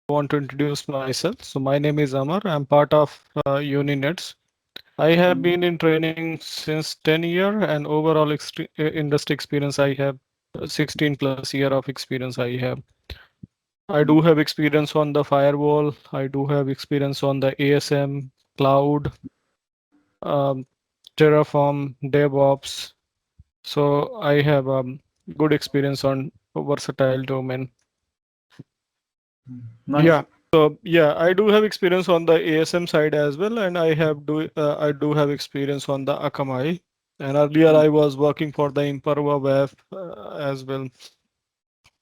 want to introduce myself. So my name is Amar. I'm part of Uninets. I have been in training since 10 years and overall industry experience I have 16 plus year of experience I have. I do have experience on the firewall. I do have experience on the ASM, cloud, um, Terraform, DevOps. So I have good experience on versatile domain. Nice. Yeah. So yeah, I do have experience on the ASM side as well, and I do have experience on the Akamai. And earlier I was working for the Imperva web as well.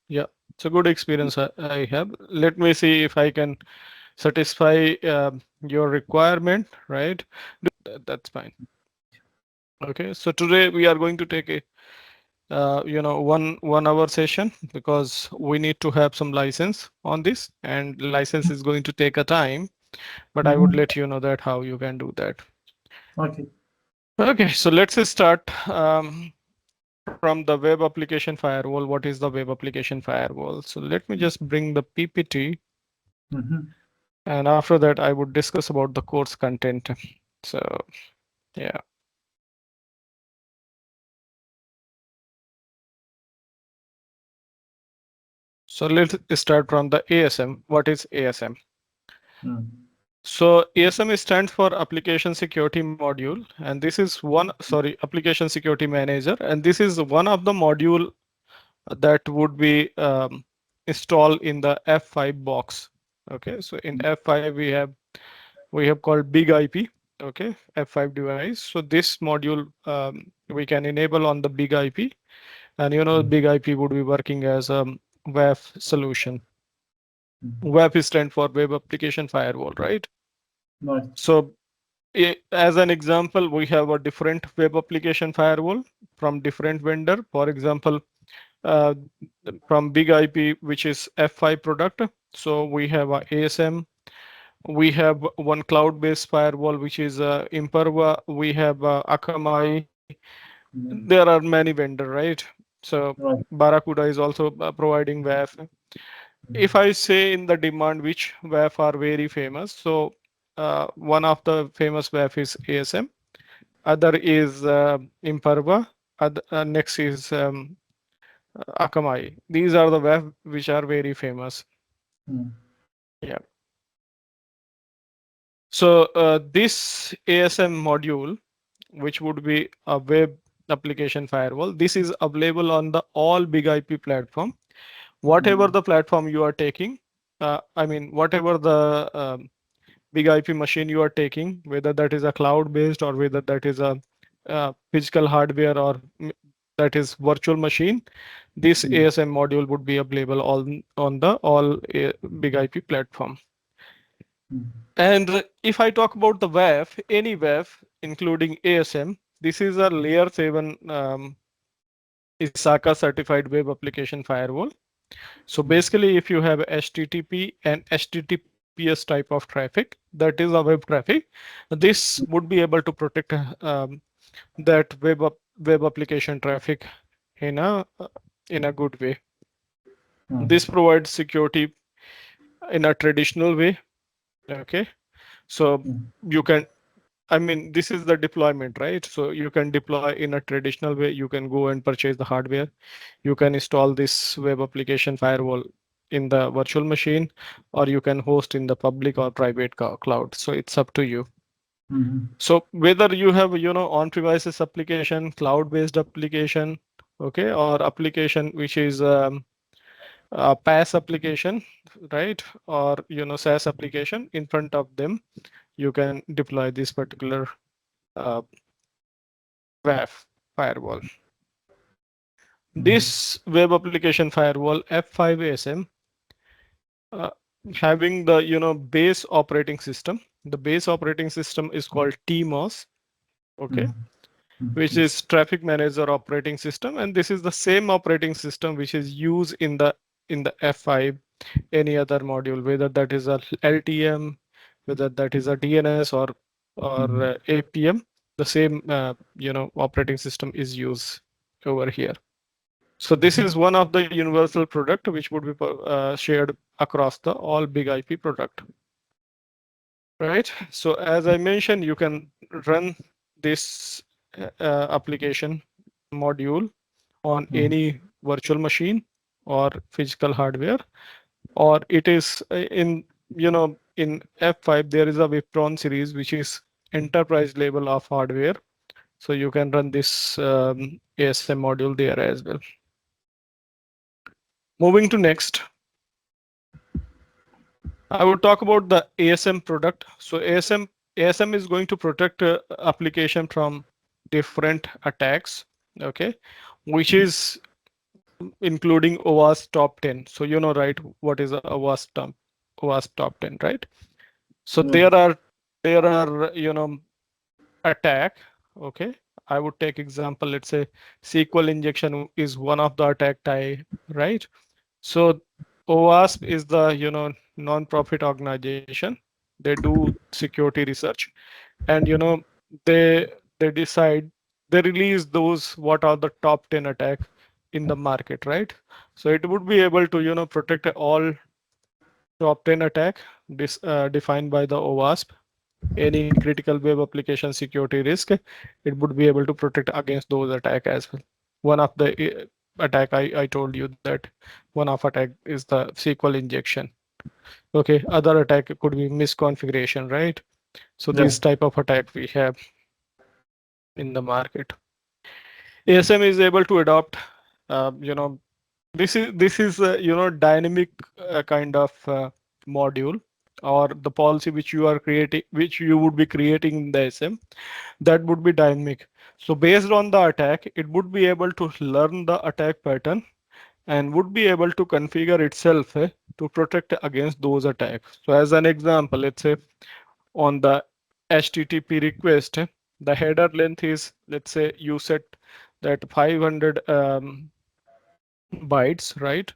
Yeah, it's a good experience I have. Let me see if I can satisfy your requirement, right? That's fine. Okay, so today we are going to take a one hour session because we need to have some license on this, and license is going to take a time. But I would Mhm. let you know that how you can do that. Okay. Okay, so let's start from the web application firewall. What is the web application firewall? So let me just bring the PPT, Mhm. and after that I would discuss about the course content. So yeah. So let's start from the ASM. What is ASM? Mm. So ASM stands for Application Security Module, and this is Application Security Manager, and this is one of the module that would be installed in the F5 box. Okay, so in F5 we have called big IP. Okay, F5 device. So this module we can enable on the big IP, and big IP would be working as a WAF solution. WAF stands for Web Application Firewall, right? Nice. So as an example, we have a different web application firewall from different vendor. For example, uh, from big IP, which is F5 product. So we have a ASM. We have one cloud-based firewall, which is Imperva. We have Akamai. There Mm. are many vendor, right? So Right. Barracuda is also providing WAF. If I say in the demand which WAF are very famous, so one of the famous WAF is ASM, other is Imperva, next is Akamai. These are the WAF which are very famous. Mm. Yeah. So this ASM module, which would be a web application firewall, this is available on the all big IP platform. Whatever Mm. the platform you are taking, whatever the big IP machine you are taking, whether that is a cloud-based or whether that is a physical hardware or that is virtual machine, this Mm. ASM module would be available on the all big IP platform. Mm. And if I talk about the WAF, any WAF, including ASM, this is a layer 7 ISACA certified web application firewall. So basically, if you have HTTP and HTTPS type of traffic, that is a web traffic, this would be able to protect that web application traffic in a good way. Mm. This provides security in a traditional way. Okay, so Mm. you can, this is the deployment, right? So you can deploy in a traditional way. You can go and purchase the hardware. You can install this web application firewall in the virtual machine, or you can host in the public or private cloud. So it's up to you. Mhm. So whether you have, on-premises application, cloud-based application, okay, or application which is a PaaS application, right, or SaaS application in front of them, you can deploy this particular uh, WAF firewall. Mhm. This web application firewall F5 ASM uh, having the base operating system. The base operating system is called TMOS, okay, Mm. Mm. which is Traffic Manager Operating System, and this is the same operating system which is used in the F5 any other module, whether that is a LTM, whether that is a DNS or Mhm. APM. The same operating system is used over here. So this is one of the universal product which would be shared across the all big IP product, right? So as I mentioned, you can run this application module on any virtual machine or physical hardware, or it is in, in F5 there is a Wiptron series which is enterprise level of hardware. So you can run this ASM module there as well. Moving to next, I would talk about the ASM product. So ASM is going to protect application from different attacks, okay, which is including OWASP top 10. So you know, right, what is a OWASP top 10, right? So Yeah. there are attack, okay. I would take example, let's say SQL injection is one of the attack type, right? So OWASP is the non-profit organization. They do security research, and they they decide, they release those what are the top 10 attack in the market, right? So it would be able to protect all top 10 attack defined by the OWASP. Any critical web application security risk, it would be able to protect against those attack as well. One of the attack I told you that one of attack is the SQL injection. Okay, other attack could be misconfiguration, right? So Yeah. these type of attack we have in the market. ASM is able to adopt, this is dynamic kind of module, or the policy which you are creating, which you would be creating in the SM, that would be dynamic. So based on the attack, it would be able to learn the attack pattern and would be able to configure itself to protect against those attacks. So as an example, let's say on the HTTP request, the header length is, let's say you set that 500 bytes, right?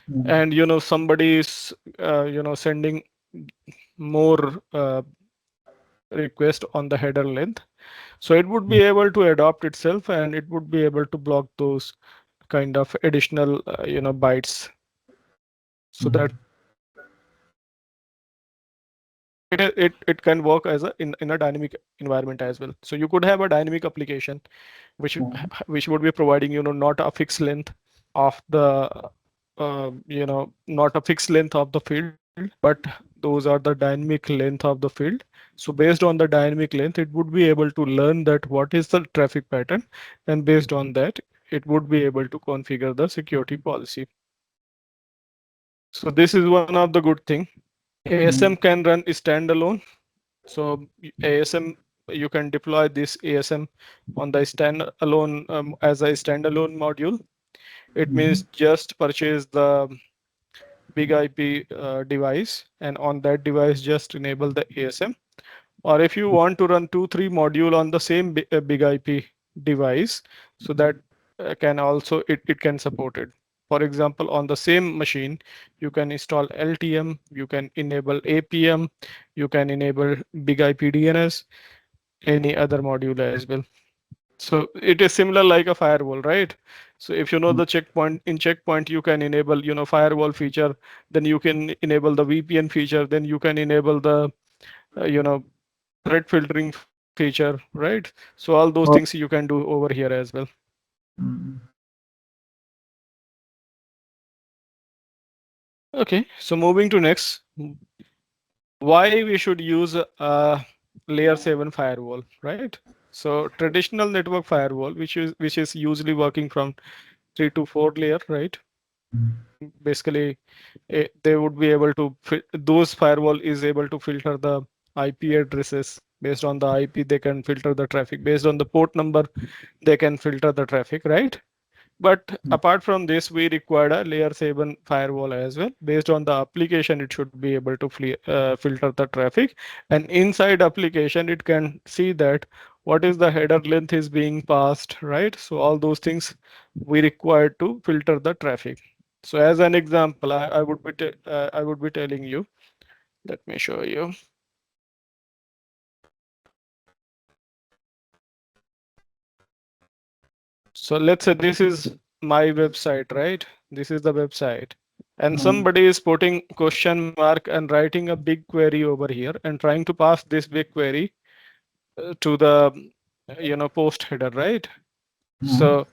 Mm. And somebody is sending more request on the header length. So it would be able to adopt itself, and it would be able to block those kind of additional bytes, so that Mm. it can work as a in a dynamic environment as well. So you could have a dynamic application which Mm. which would be providing not a fixed length of the not a fixed length of the field, but those are the dynamic length of the field. So based on the dynamic length, it would be able to learn that what is the traffic pattern, and based on that, it would be able to configure the security policy. So this is one of the good thing. ASM Mm. can run standalone. So ASM, you can deploy this ASM on the standalone as a standalone module. It means Mm. just purchase the big IP device, and on that device just enable the ASM. Or if you want to run 2 3 module on the same big IP device, so that can also it can support it. For example, on the same machine, you can install LTM, you can enable APM, you can enable big IP DNS, any other module as well. So it is similar like a firewall, right? So if you know Mm. the checkpoint, in checkpoint you can enable firewall feature, then you can enable the VPN feature, then you can enable the uh, you know threat filtering feature, right? So all those things you Oh. can do over here as well. Mm. Okay, so moving to next, why we should use a layer 7 firewall, right? So traditional network firewall, which is usually working from 3 to 4 layer, right? Mm. Basically, they would be able to those firewall is able to filter the IP addresses. Based on the IP, they can filter the traffic. Based on the port number, they can filter the traffic, right? But Mm. apart from this, we require a layer 7 firewall as well. Based on the application, it should be able to filter the traffic. And inside application, it can see that what is the header length is being passed, right? So all those things we require to filter the traffic. So as an example, I would be telling you. Let me show you. So let's say this is my website, right? This is the website. And Mm. somebody is putting question mark and writing a big query over here and trying to pass this big query to the post header, right? Mm. So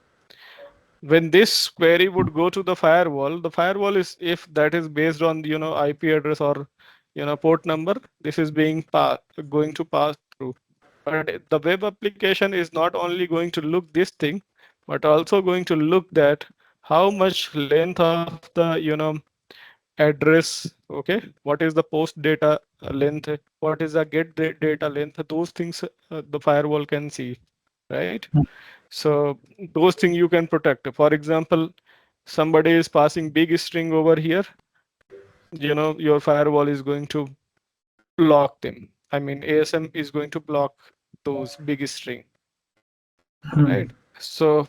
when this query would go to the firewall is, if that is based on IP address or port number, this is being going to pass through. But the web application is not only going to look this thing, but also going to look that how much length of the address. Okay, what is the post data length, what is the get data length, those things the firewall can see, right? So those things you can protect. For example, somebody is passing big string over here, your firewall is going to block them. I mean, ASM is going to block those big string, Mm. right? So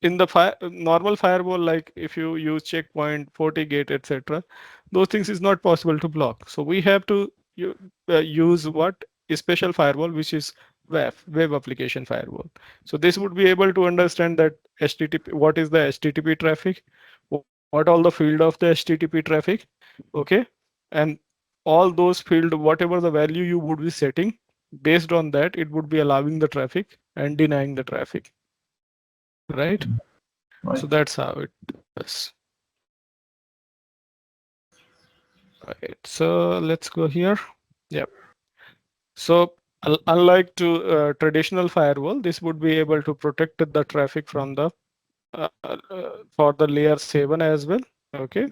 in the normal firewall, like if you use checkpoint, FortiGate, etc., those things is not possible to block. So we have to use what a special firewall, which is web application firewall. So this would be able to understand that HTTP, what is the HTTP traffic, what all the field of the HTTP traffic, okay, and all those field, whatever the value you would be setting, based on that, it would be allowing the traffic and denying the traffic, right? So Right. that's how it is. Right. So let's go here. Yep. So unlike to traditional firewall, this would be able to protect the traffic from the for the layer 7 as well. Okay.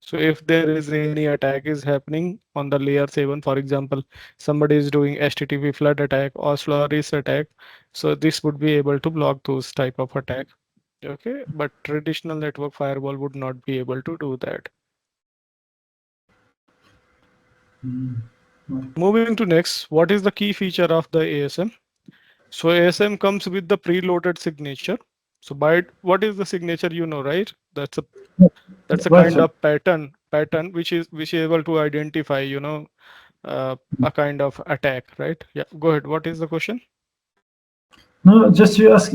So if there is any attack is happening on the layer 7, for example, somebody is doing HTTP flood attack or Solaris attack, so this would be able to block those type of attack. Okay, but traditional network firewall would not be able to do that. Mm. Right. Moving to next, what is the key feature of the ASM? So ASM comes with the preloaded signature. So by what is the signature, right? That's a Right. kind of pattern which is able to identify, a kind of attack, right? Yeah, go ahead. What is the question? No, just you ask.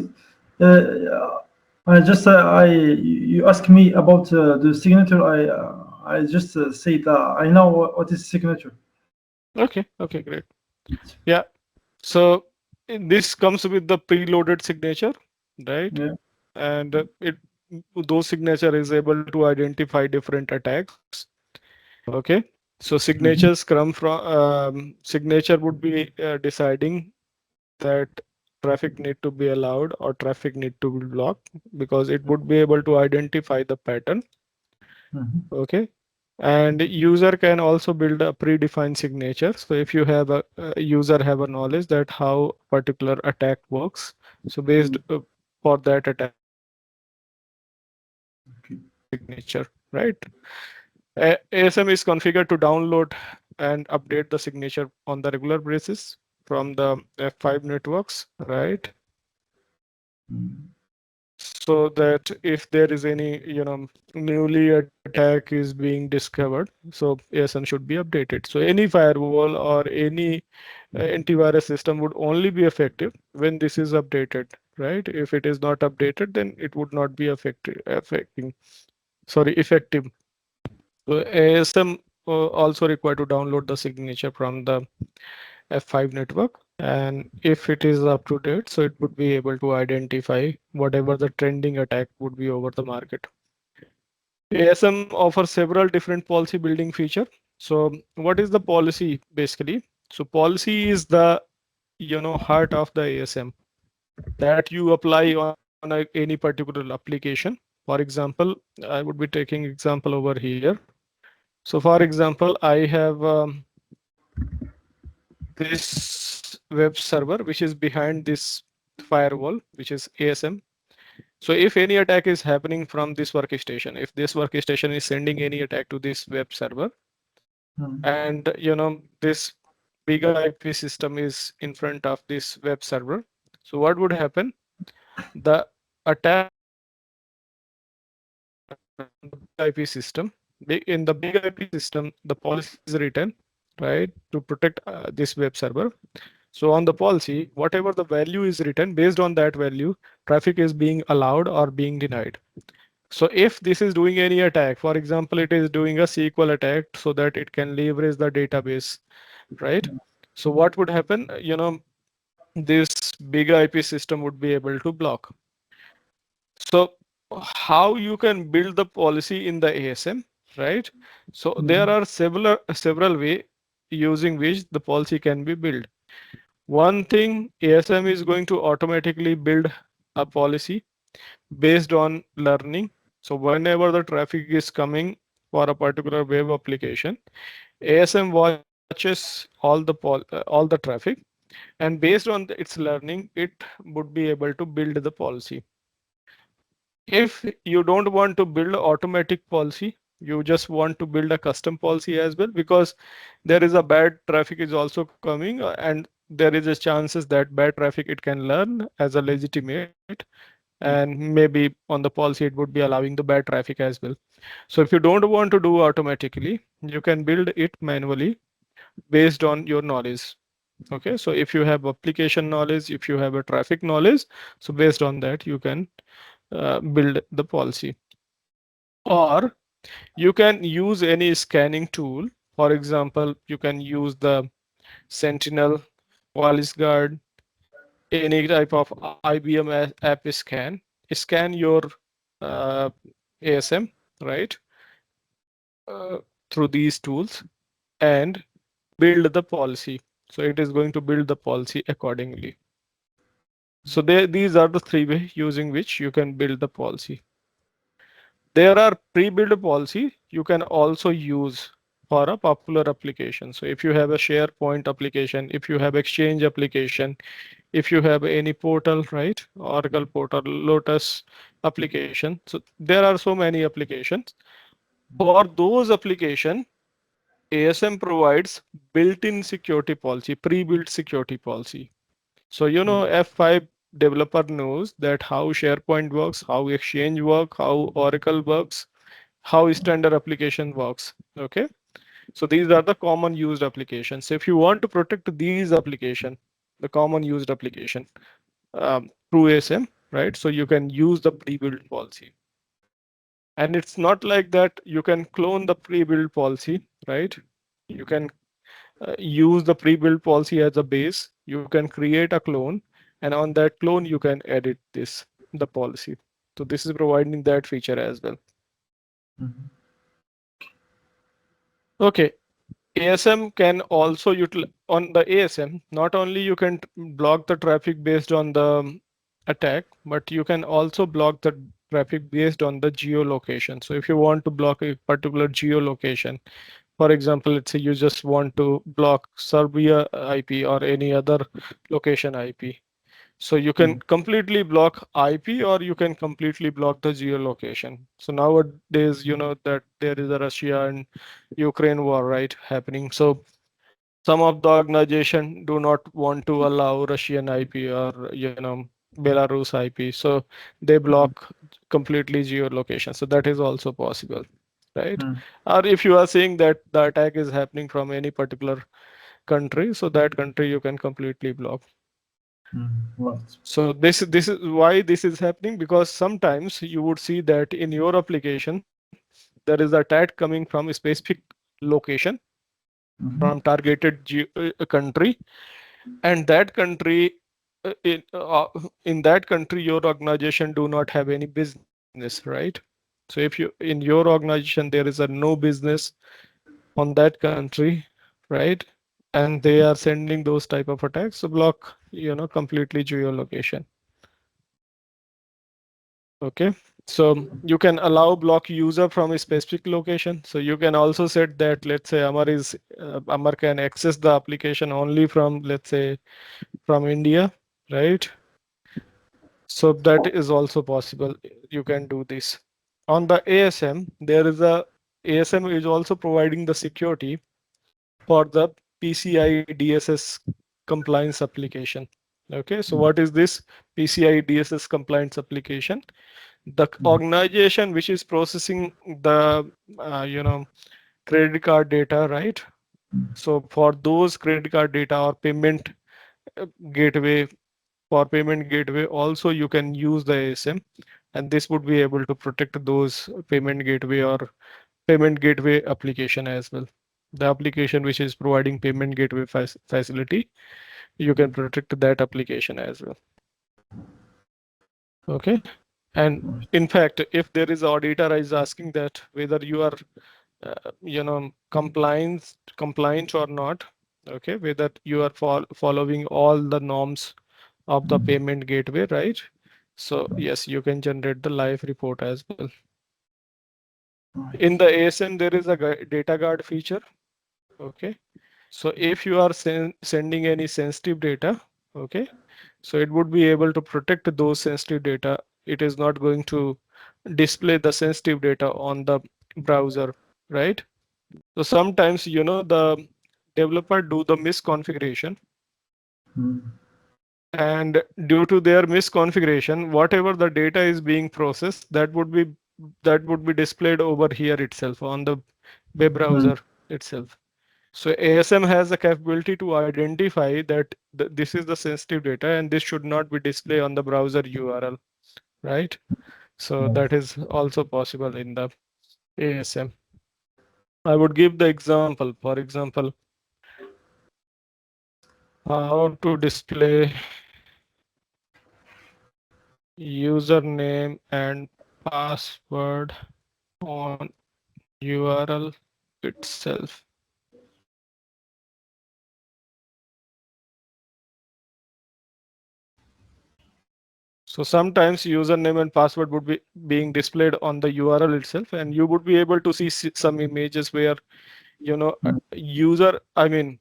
I just I you ask me about the signature. I just say that I know what is signature. Okay, okay, great. Yeah. So this comes with the preloaded signature, right? Yeah. And it those signature is able to identify different attacks. Okay. So Mhm. signatures come from signature would be deciding that traffic need to be allowed or traffic need to be blocked, because it would be able to identify the pattern. Mhm. Okay. And user can also build a predefined signature. So if you have a user have a knowledge that how particular attack works, so based Mm. for that attack, Okay. signature, right? ASM is configured to download and update the signature on the regular basis from the F5 networks, right? Mm. So that if there is any, newly attack is being discovered, so ASM should be updated. So any firewall or any antivirus system would only be effective when this is updated, right? If it is not updated, then it would not be effective. So ASM also required to download the signature from the F5 network. And if it is up to date, so it would be able to identify whatever the trending attack would be over the market. ASM offers several different policy building feature. So what is the policy basically? So policy is the heart of the ASM that you apply on any particular application. For example, I would be taking example over here. So for example, I have this web server which is behind this firewall, which is ASM. So if any attack is happening from this workstation, if this workstation is sending any attack to this web server, Mm. and this bigger IP system is in front of this web server, so what would happen? The attack from the big IP system. In the big IP system, the policy is written, right, to protect this web server. So on the policy, whatever the value is written, based on that value, traffic is being allowed or being denied. So if this is doing any attack, for example, it is doing a SQL attack so that it can leverage the database, right? So what would happen? This big IP system would be able to block. So how you can build the policy in the ASM, right? So there Mhm. are several way using which the policy can be built. One thing, ASM is going to automatically build a policy based on learning. So whenever the traffic is coming for a particular web application, ASM watches all the traffic, and based on its learning, it would be able to build the policy. If you don't want to build automatic policy, you just want to build a custom policy as well, because there is a bad traffic is also coming, and there is a chances that bad traffic it can learn as a legitimate, and maybe on the policy it would be allowing the bad traffic as well. So if you don't want to do automatically, you can build it manually based on your knowledge. Okay, so if you have application knowledge, if you have a traffic knowledge, so based on that you can build the policy. Or you can use any scanning tool. For example, you can use the Sentinel, Wallis Guard, any type of IBM app scan your uh, ASM, right? Uh, Through these tools, and build the policy. So it is going to build the policy accordingly. So these are the three ways using which you can build the policy. There are pre-built policy you can also use for a popular application. So if you have a SharePoint application, if you have Exchange application, if you have any portal, right? Oracle portal, Lotus application. So there are so many applications. For those application, ASM provides built-in security policy, pre-built security policy. So F5 developer knows that how SharePoint works, how Exchange work, how Oracle works, how standard application works. Okay, so these are the common used applications. So if you want to protect these application, the common used application through ASM, right? So you can use the pre-built policy. And it's not like that you can clone the pre-built policy, right? You can use the pre-built policy as a base. You can create a clone, and on that clone you can edit the policy. So this is providing that feature as well. Mhm. Okay, ASM can also on the ASM, not only you can block the traffic based on the attack, but you can also block the traffic based on the geolocation. So if you want to block a particular geolocation, for example, let's say you just want to block Serbia IP or any other location IP. So you can Mhm. completely block IP, or you can completely block the geolocation. So nowadays, you know that there is a Russia and Ukraine war, right, happening. So some of the organization do not want to allow Russian IP or Belarus IP. So they Mhm. block completely geolocation. So that is also possible, right? Mhm. Or if you are saying that the attack is happening from any particular country, so that country you can completely block. Mhm. Right. So this is why this is happening, because sometimes you would see that in your application there is a attack coming from a specific location, Mhm. from targeted country, and that country in that country your organization do not have any business, right? So if you in your organization there is a no business on that country, right, and they are sending those type of attacks, so block completely geolocation. Okay, so you can allow block user from a specific location. So you can also set that, let's say Amar can access the application only from, let's say, from India, right? So that is also possible. You can do this. On the ASM, there is a ASM is also providing the security for the PCI DSS compliance application. Okay, so what is this PCI DSS compliance application? The Mhm. organization which is processing the uh, you know credit card data, right? So for those credit card data or gateway payment gateway, also you can use the ASM and this would be able to protect those payment gateway or payment gateway application as well. The application which is providing payment gateway facility, you can protect that application as well. Okay. And in fact, if there is auditor is asking that whether you are, compliant or not, okay, whether you are following all the norms of the payment gateway, right? So yes, you can generate the live report as well. In the ASM, there is a data guard feature. Okay. So if you are sending any sensitive data, okay, so it would be able to protect those sensitive data. It is not going to display the sensitive data on the browser, right? So sometimes, the developer do the misconfiguration, and due to their misconfiguration, whatever the data is being processed, that would be displayed over here itself on the web browser itself. So ASM has the capability to identify that this is the sensitive data and this should not be displayed on the browser URL, right? So that is also possible in the ASM. I would give the example, for example, how to display username and password on URL itself. So sometimes username and password would be being displayed on the URL itself, and you would be able to see some images where, user, I mean,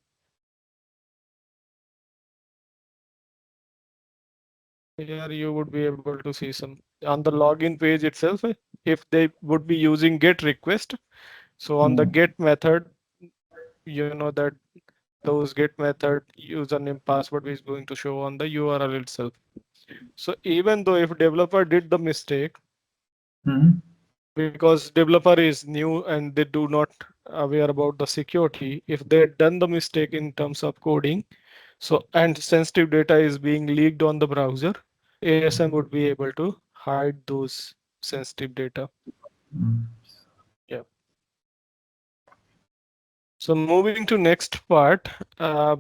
here you would be able to see some on the login page itself, if they would be using get request. So on the get method, that those get method username password is going to show on the URL itself. So even though if developer did the mistake, because developer is new and they do not aware about the security, if they had done the mistake in terms of coding, so and sensitive data is being leaked on the browser, ASM would be able to hide those sensitive data. Yeah. So moving to next part, uh,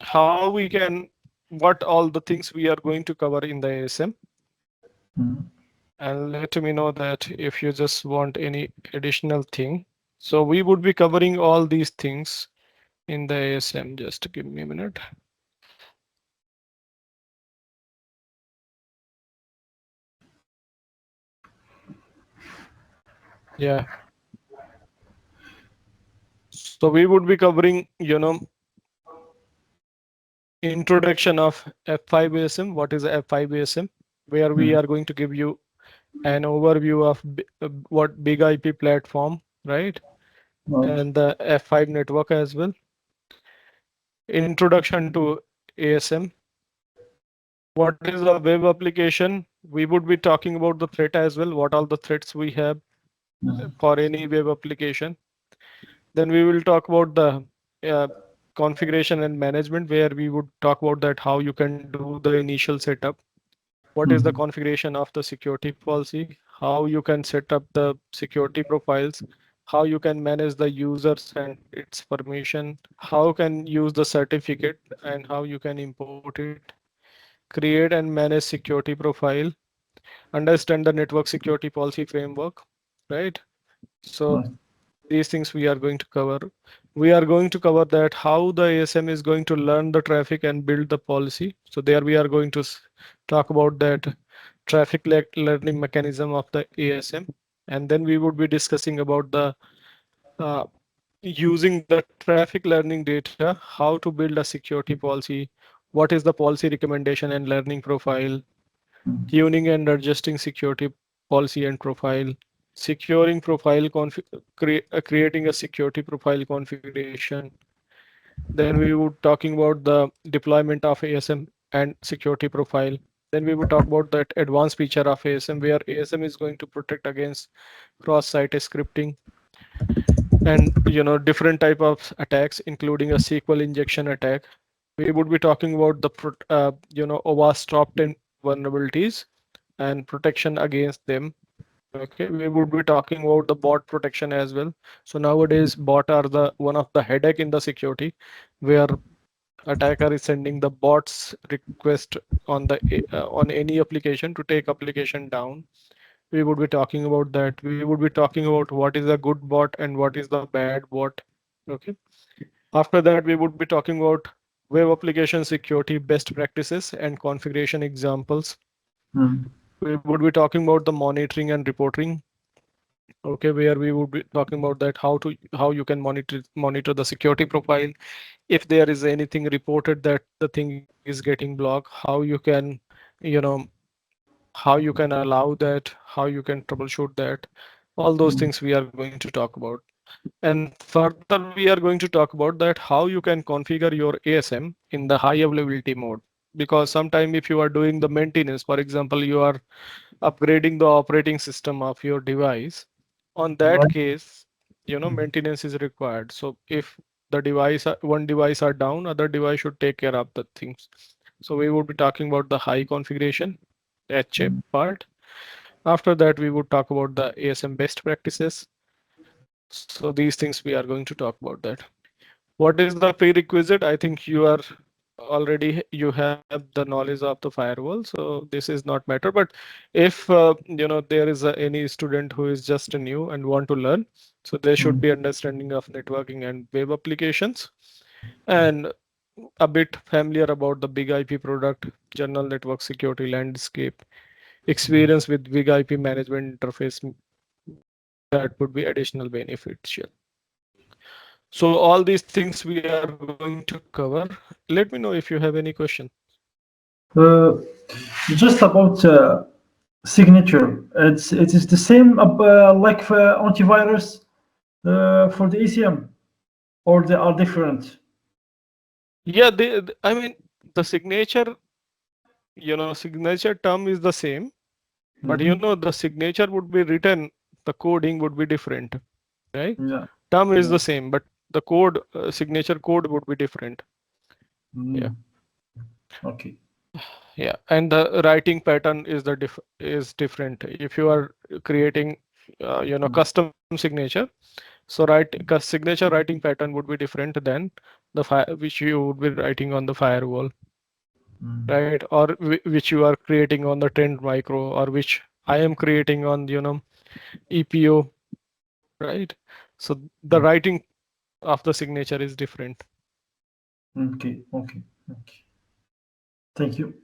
how we can, what all the things we are going to cover in the ASM. And let me know that if you just want any additional thing. So we would be covering all these things in the ASM. Just give me a minute. Yeah. So we would be covering, introduction of F5 ASM. What is F5 ASM? Where we are going to give you an overview of what big IP platform, right? And the F5 network as well. Introduction to ASM. What is a web application? We would be talking about the threat as well. What all the threats we have for any web application. Then we will talk about the uh, configuration and management, where we would talk about that how you can do the initial setup. What is the configuration of the security policy? How you can set up the security profiles? How you can manage the users and its permission? How can use the certificate and how you can import it? Create and manage security profile, understand the network security policy framework, right? So these things we are going to cover. We are going to cover that how the ASM is going to learn the traffic and build the policy. So there we are going to talk about that traffic learning mechanism of the ASM. And then we would be discussing about the uh, using the traffic learning data, how to build a security policy, what is the policy recommendation and learning profile, tuning and adjusting security policy and profile, securing profile creating a security profile configuration. Then we would talking about the deployment of ASM and security profile. Then we would talk about that advanced feature of ASM, where ASM is going to protect against cross-site scripting and different type of attacks, including a SQL injection attack. We would be talking about the OWASP top 10 vulnerabilities. and protection against them. Okay, we would be talking about the bot protection as well. So nowadays, bot are the one of the headache in the security, where attacker is sending the bots request on the on any application to take application down. We would be talking about that. We would be talking about what is a good bot and what is the bad bot. Okay. After that, we would be talking about web application security best practices and configuration examples. Mm. We would be talking about the monitoring and reporting. Okay, where we would be talking about that how you can monitor the security profile. If there is anything reported that the thing is getting blocked, how you can, you know, how you can allow that, how you can troubleshoot that. All those Mm. things we are going to talk about. And further, we are going to talk about that how you can configure your ASM in the high availability mode. Because sometime if you are doing the maintenance, for example, you are upgrading the operating system of your device, on that Right. case, maintenance is required. So if the one device are down, other device should take care of the things. So we would be talking about the high configuration HA Mm. part. After that, we would talk about the ASM best practices. So these things we are going to talk about that. What is the prerequisite? I think you have the knowledge of the firewall, so this is not matter. But if there is any student who is just new and want to learn, so they should Mm. be understanding of networking and web applications, and a bit familiar about the big IP product, general network security landscape, experience with big IP management interface. That would be additional beneficial. So all these things we are going to cover. Let me know if you have any question. Uh, just about signature. It is the same like for antivirus for the ECM, or they are different. Yeah, I mean, the signature term is the same, but Hmm. the signature would be written, the coding would be different, right? Yeah. Term is Yeah. the same, but the code, signature code would be different. Yeah. Mm. Okay. Yeah, and the writing pattern is is different. If you are creating, Mm. custom signature, so signature writing pattern would be different than the which you would be writing on the firewall, Mm. right? Or which you are creating on the Trend Micro, or which I am creating on EPO, right? So the Mm. writing of the signature is different. Okay. Okay. Okay. Thank you.